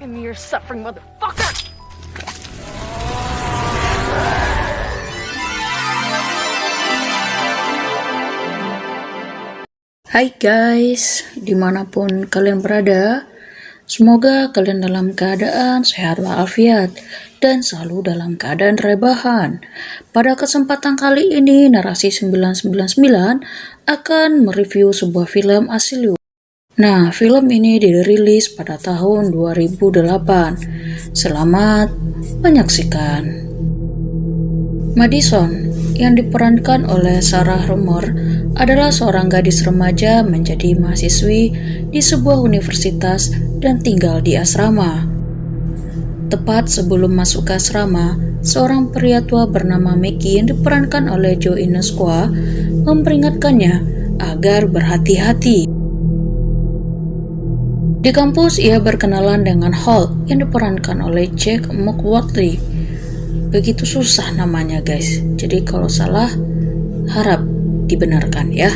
Give me your suffering, motherfucker! Hai guys, dimanapun kalian berada, semoga kalian dalam keadaan sehat walafiat dan selalu dalam keadaan rebahan. Pada kesempatan kali ini, Narasi 999 akan mereview sebuah film asli. Nah, film ini dirilis pada tahun 2008. Selamat menyaksikan. Madison yang diperankan oleh Sarah Rumor adalah seorang gadis remaja menjadi mahasiswi di sebuah universitas dan tinggal di asrama. Tepat sebelum masuk ke asrama, seorang pria tua bernama Mickey yang diperankan oleh Joe Inoskwa memperingatkannya agar berhati-hati. Di kampus, ia berkenalan dengan Hulk yang diperankan oleh Jack McWorthy. Begitu susah namanya guys, jadi kalau salah harap dibenarkan ya.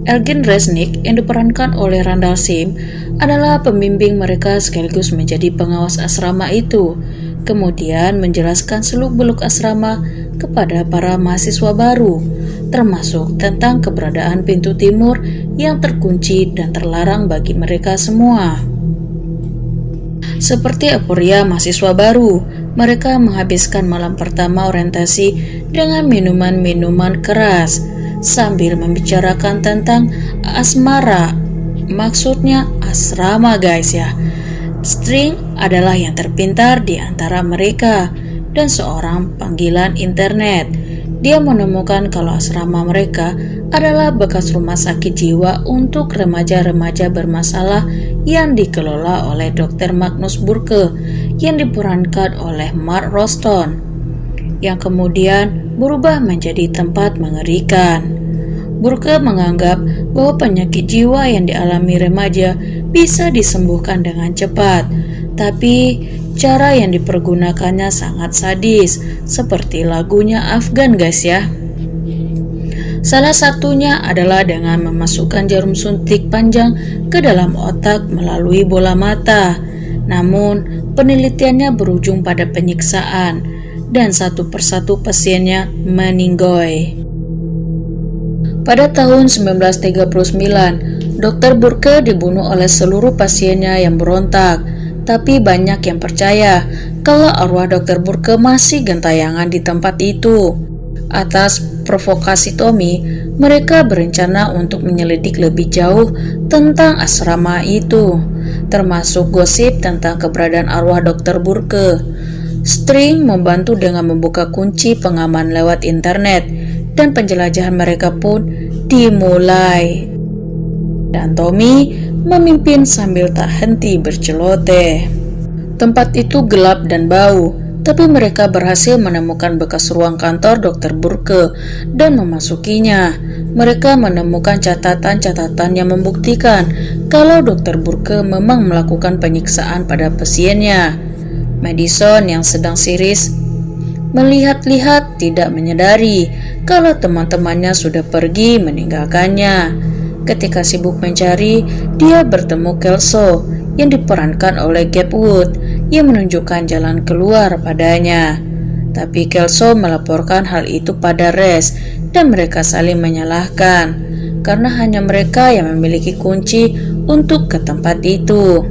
Elgin Resnick yang diperankan oleh Randall Sim adalah pembimbing mereka sekaligus menjadi pengawas asrama itu, kemudian menjelaskan seluk-beluk asrama kepada para mahasiswa baru, termasuk tentang keberadaan pintu timur yang terkunci dan terlarang bagi mereka semua. Seperti euforia mahasiswa baru, mereka menghabiskan malam pertama orientasi dengan minuman-minuman keras sambil membicarakan tentang asmara. Maksudnya asrama guys ya. String adalah yang terpintar di antara mereka dan seorang panggilan internet. Dia menemukan kalau asrama mereka adalah bekas rumah sakit jiwa untuk remaja-remaja bermasalah yang dikelola oleh Dr. Magnus Burke yang diperankan oleh Mark Roston, yang kemudian berubah menjadi tempat mengerikan. Burke menganggap bahwa penyakit jiwa yang dialami remaja bisa disembuhkan dengan cepat, tapi cara yang dipergunakannya sangat sadis, seperti lagunya Afgan guys ya. Salah satunya adalah dengan memasukkan jarum suntik panjang ke dalam otak melalui bola mata. Namun, penelitiannya berujung pada penyiksaan dan satu persatu pasiennya meninggoy. Pada tahun 1939, Dr. Burke dibunuh oleh seluruh pasiennya yang berontak, tapi banyak yang percaya kalau arwah Dr. Burke masih gentayangan di tempat itu. Atas provokasi Tommy, mereka berencana untuk menyelidik lebih jauh tentang asrama itu, termasuk gosip tentang keberadaan arwah Dr. Burke. String membantu dengan membuka kunci pengaman lewat internet, dan penjelajahan mereka pun dimulai. Dan Tommy memimpin sambil tak henti berceloteh. Tempat itu gelap dan bau, tapi mereka berhasil menemukan bekas ruang kantor Dr. Burke dan memasukinya. Mereka menemukan catatan-catatan yang membuktikan kalau Dr. Burke memang melakukan penyiksaan pada pasiennya. Madison yang sedang siris melihat-lihat tidak menyadari kalau teman-temannya sudah pergi meninggalkannya. Ketika sibuk mencari, dia bertemu Kelso yang diperankan oleh Gabe Wood yang menunjukkan jalan keluar padanya. Tapi Kelso melaporkan hal itu pada Res dan mereka saling menyalahkan karena hanya mereka yang memiliki kunci untuk ke tempat itu.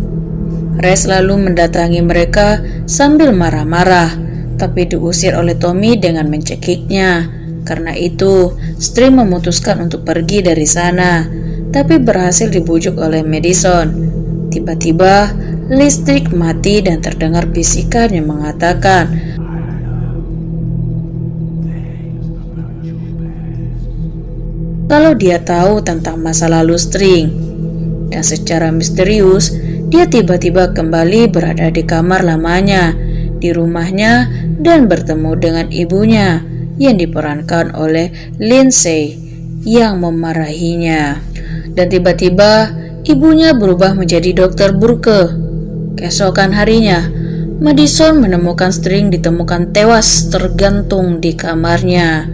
Res lalu mendatangi mereka sambil marah-marah, tapi diusir oleh Tommy dengan mencekiknya. Karena itu, String memutuskan untuk pergi dari sana, tapi berhasil dibujuk oleh Madison. Tiba-tiba, listrik mati dan terdengar bisikan yang mengatakan, kalau dia tahu tentang masa lalu String. Dan secara misterius, dia tiba-tiba kembali berada di kamar lamanya, di rumahnya, dan bertemu dengan ibunya yang diperankan oleh Lindsay yang memarahinya. Dan tiba-tiba ibunya berubah menjadi Dr. Burke. Keesokan harinya, Madison menemukan String ditemukan tewas tergantung di kamarnya.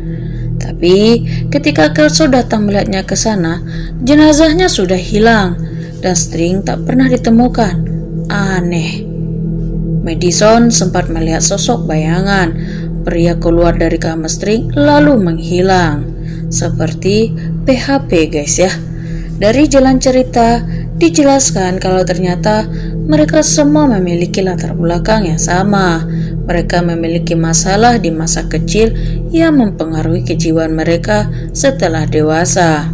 Tapi ketika Kelso datang melihatnya ke sana, jenazahnya sudah hilang dan String tak pernah ditemukan. Aneh. Madison sempat melihat sosok bayangan pria keluar dari kamar String lalu menghilang. Seperti PHP guys ya. Dari jalan cerita dijelaskan kalau ternyata mereka semua memiliki latar belakang yang sama. Mereka memiliki masalah di masa kecil yang mempengaruhi kejiwaan mereka setelah dewasa.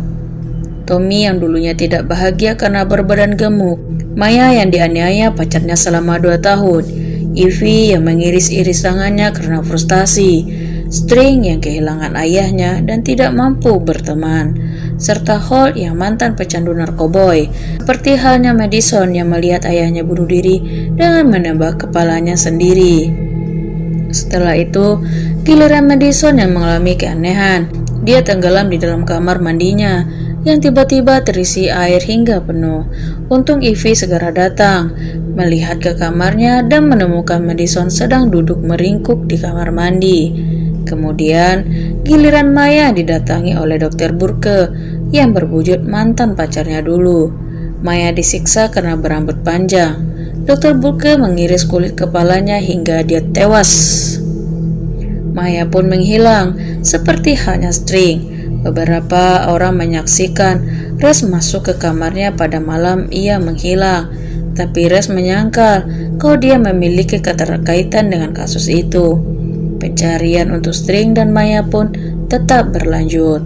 Tommy yang dulunya tidak bahagia karena berbadan gemuk, Maya yang dianiaya pacarnya selama 2 tahun, Ivy yang mengiris-iris tangannya karena frustasi, String yang kehilangan ayahnya dan tidak mampu berteman, serta Holt yang mantan pecandu narkoboy. Seperti halnya Madison yang melihat ayahnya bunuh diri dengan menembak kepalanya sendiri. Setelah itu, giliran Madison yang mengalami keanehan. Dia tenggelam di dalam kamar mandinya yang tiba-tiba terisi air hingga penuh. Untung Ivy segera datang, melihat ke kamarnya dan menemukan Madison sedang duduk meringkuk di kamar mandi. Kemudian, giliran Maya didatangi oleh Dr. Burke yang berwujud mantan pacarnya dulu. Maya disiksa karena berambut panjang. Dr. Burke mengiris kulit kepalanya hingga dia tewas. Maya pun menghilang, seperti halnya String. Beberapa orang menyaksikan Res masuk ke kamarnya pada malam ia menghilang, tapi Res menyangkal kalau dia memiliki keterkaitan dengan kasus itu. Pencarian untuk String dan Maya pun tetap berlanjut.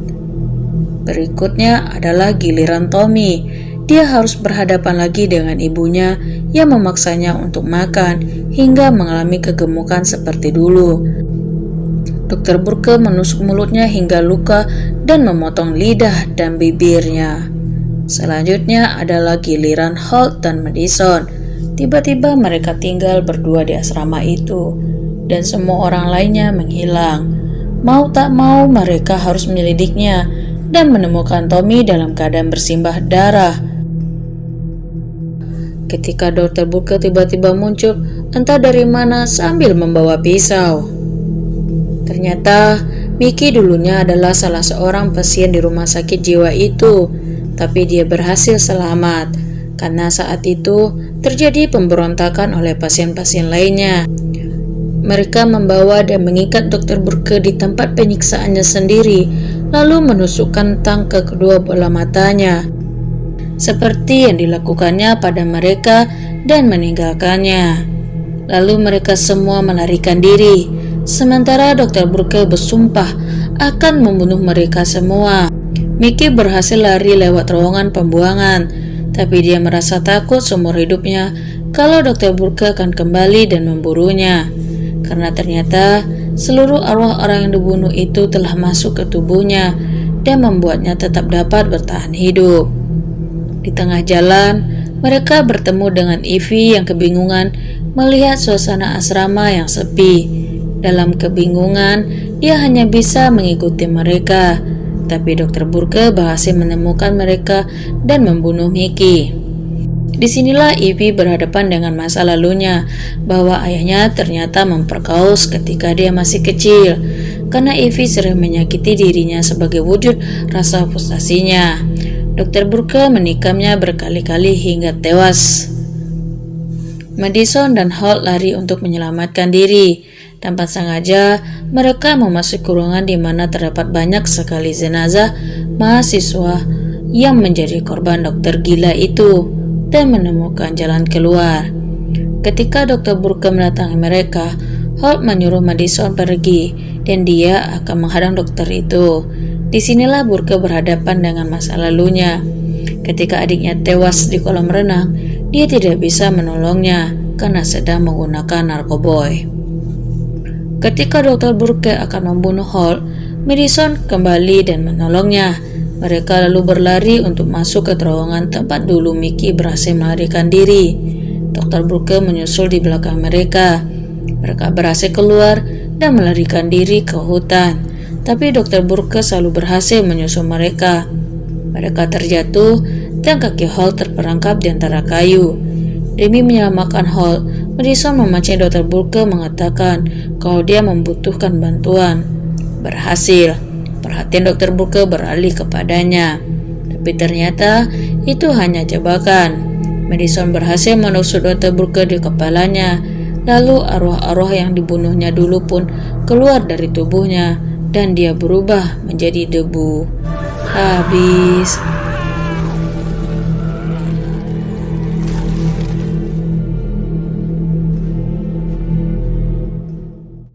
Berikutnya adalah giliran Tommy. Dia harus berhadapan lagi dengan ibunya yang memaksanya untuk makan hingga mengalami kegemukan seperti dulu. Dr. Burke menusuk mulutnya hingga luka dan memotong lidah dan bibirnya. Selanjutnya adalah giliran Holt dan Madison. Tiba-tiba mereka tinggal berdua di asrama itu, dan semua orang lainnya menghilang. Mau tak mau mereka harus menyelidiknya dan menemukan Tommy dalam keadaan bersimbah darah. Ketika Dr. Burke tiba-tiba muncul, entah dari mana sambil membawa pisau. Ternyata Mickey dulunya adalah salah seorang pasien di rumah sakit jiwa itu, tapi dia berhasil selamat karena saat itu terjadi pemberontakan oleh pasien-pasien lainnya. Mereka membawa dan mengikat Dr. Burke di tempat penyiksaannya sendiri, lalu menusukkan tang ke kedua bola matanya, seperti yang dilakukannya pada mereka dan meninggalkannya. Lalu mereka semua melarikan diri. Sementara Dr. Burke bersumpah akan membunuh mereka semua. Mickey berhasil lari lewat terowongan pembuangan, tapi dia merasa takut seumur hidupnya kalau Dr. Burke akan kembali dan memburunya. Karena ternyata seluruh arwah orang yang dibunuh itu telah masuk ke tubuhnya dan membuatnya tetap dapat bertahan hidup. Di tengah jalan, mereka bertemu dengan Ivy yang kebingungan melihat suasana asrama yang sepi. Dalam kebingungan, dia hanya bisa mengikuti mereka, tapi Dr. Burke berhasil menemukan mereka dan membunuh Mickey. Disinilah Ivy berhadapan dengan masa lalunya, bahwa ayahnya ternyata memperkaus ketika dia masih kecil, karena Ivy sering menyakiti dirinya sebagai wujud rasa frustasinya. Dr. Burke menikamnya berkali-kali hingga tewas. Madison dan Holt lari untuk menyelamatkan diri. Tanpa sengaja, mereka memasuki ruangan di mana terdapat banyak sekali jenazah mahasiswa yang menjadi korban dokter gila itu dan menemukan jalan keluar. Ketika Dr. Burke mendatangi mereka, Holt menyuruh Madison pergi dan dia akan menghadang dokter itu. Disinilah Burke berhadapan dengan masa lalunya. Ketika adiknya tewas di kolam renang, dia tidak bisa menolongnya karena sedang menggunakan narkoboy. Ketika Dr. Burke akan membunuh Holt, Madison kembali dan menolongnya. Mereka lalu berlari untuk masuk ke terowongan tempat dulu Mickey berhasil melarikan diri. Dr. Burke menyusul di belakang mereka. Mereka berhasil keluar dan melarikan diri ke hutan. Tapi Dr. Burke selalu berhasil menyusul mereka. Mereka terjatuh dan kaki Holt terperangkap di antara kayu. Demi menyelamatkan Holt, Madison memancing Dr. Burke mengatakan kalau dia membutuhkan bantuan. Berhasil. Perhatian Dr. Burke beralih kepadanya. Tapi ternyata itu hanya jebakan. Madison berhasil menusuk Dr. Burke di kepalanya. Lalu arwah-arwah yang dibunuhnya dulu pun keluar dari tubuhnya dan dia berubah menjadi debu. Habis.